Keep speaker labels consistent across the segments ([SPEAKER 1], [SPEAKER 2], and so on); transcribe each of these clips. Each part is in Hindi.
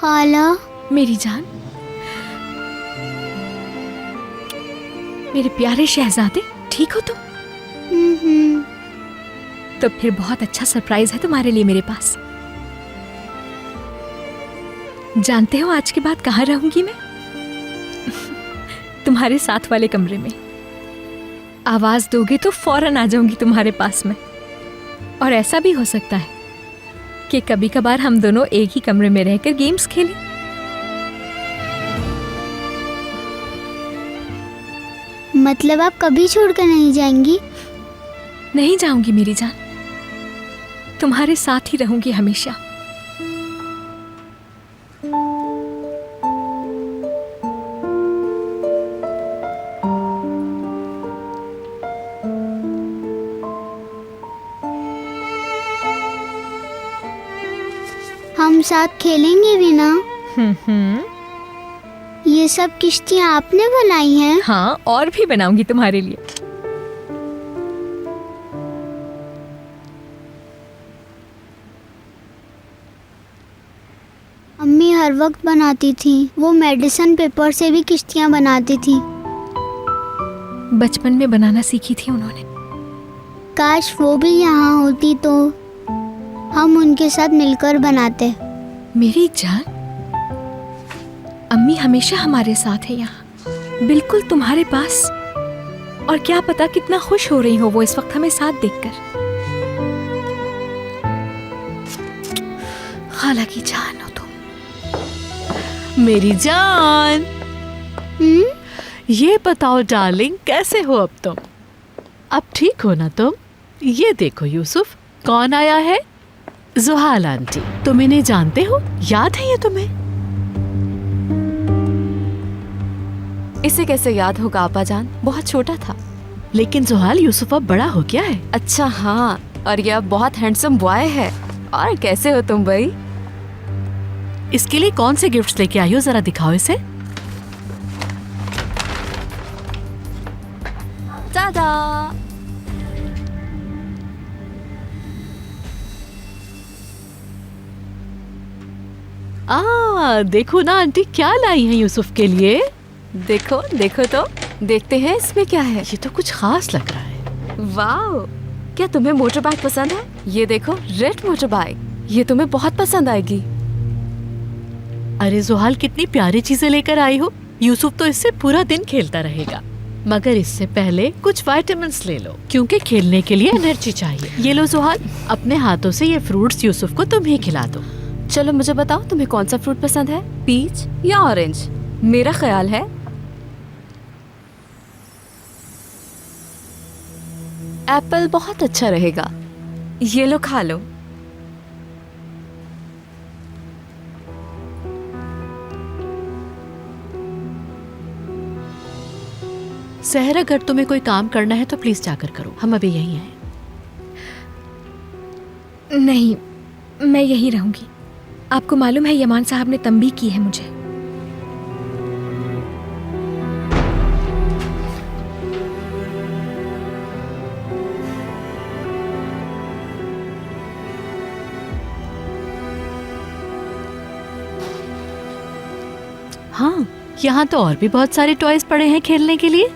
[SPEAKER 1] खाला।
[SPEAKER 2] मेरी जान, मेरे प्यारे शहजादे, ठीक हो तुम? तो फिर बहुत अच्छा सरप्राइज है तुम्हारे लिए मेरे पास। जानते हो आज के बाद कहाँ रहूंगी मैं? तुम्हारे साथ वाले कमरे में। आवाज दोगे तो फौरन आ जाऊंगी तुम्हारे पास में। और ऐसा भी हो सकता है कि कभी कभार हम दोनों एक ही कमरे में रहकर गेम्स खेलें।
[SPEAKER 1] मतलब आप कभी छोड़कर नहीं जाएंगी?
[SPEAKER 2] नहीं जाऊंगी मेरी जान, तुम्हारे साथ ही रहूंगी हमेशा।
[SPEAKER 1] हम साथ खेलेंगे भी ना? ये सब किश्तियाँ आपने बनाई हैं?
[SPEAKER 2] हाँ, और भी बनाऊंगी तुम्हारे लिए।
[SPEAKER 1] अम्मी हर वक्त बनाती थी। वो मेडिसिन पेपर से भी किश्तियाँ बनाती थी।
[SPEAKER 2] बचपन में बनाना सीखी थी उन्होंने।
[SPEAKER 1] काश वो भी यहाँ होती तो हम उनके साथ मिलकर बनाते।
[SPEAKER 2] मेरी जान, अम्मी हमेशा हमारे साथ है यहाँ, बिल्कुल तुम्हारे पास। और क्या पता कितना खुश हो रही हो वो इस वक्त हमें साथ देखकर। खाला की जान हो तुम।
[SPEAKER 3] मेरी जान, ये बताओ डार्लिंग, कैसे हो अब तुम? अब ठीक हो ना तुम? ये देखो यूसुफ, कौन आया है? जुहाल आंटी। तुम इन्हें जानते हो? याद है ये तुम्हें?
[SPEAKER 4] इसे कैसे याद होगा आपा जान, बहुत छोटा था।
[SPEAKER 3] लेकिन जुहाल, यूसुफ अब बड़ा हो गया है।
[SPEAKER 4] अच्छा हाँ, और यह बहुत हैंडसम बॉय है। और कैसे हो तुम भाई?
[SPEAKER 3] इसके लिए कौन से गिफ्ट्स लेके आई हो, जरा दिखाओ इसे।
[SPEAKER 4] दादा,
[SPEAKER 3] देखो ना आंटी क्या लाई है यूसुफ के लिए।
[SPEAKER 4] देखो देखो तो, देखते हैं इसमें क्या है।
[SPEAKER 3] ये तो कुछ खास लग रहा है।
[SPEAKER 4] वाह, क्या तुम्हें मोटर बाइक पसंद है? ये देखो, रेड मोटर बाइक, ये तुम्हें बहुत पसंद आएगी।
[SPEAKER 3] अरे जुहाल, कितनी प्यारी चीजें लेकर आई हो। यूसुफ तो इससे पूरा दिन खेलता रहेगा। मगर इससे पहले कुछ विटामिन्स ले लो, क्योंकि खेलने के लिए एनर्जी चाहिए। ये लो जुहाल, अपने हाथों से ये फ्रूट्स यूसुफ को तुम ही खिला दो।
[SPEAKER 4] चलो मुझे बताओ, तुम्हें कौन सा फ्रूट पसंद है, पीच या ऑरेंज? मेरा ख्याल है एप्पल बहुत अच्छा रहेगा। ये लो, खा लो।
[SPEAKER 3] सहर, अगर तुम्हें कोई काम करना है तो प्लीज जाकर करो, हम अभी यहीं हैं।
[SPEAKER 2] नहीं, मैं यहीं रहूंगी। आपको मालूम है यमान साहब ने तंबीह की है मुझे।
[SPEAKER 3] हाँ, यहाँ तो और भी बहुत सारे टॉयज पड़े हैं खेलने के लिए।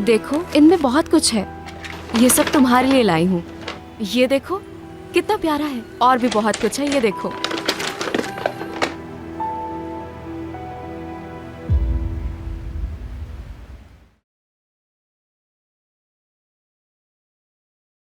[SPEAKER 4] देखो, इनमें बहुत कुछ है। ये सब तुम्हारे लिए लाई हूँ। ये देखो कितना प्यारा है। और भी बहुत कुछ है, ये देखो।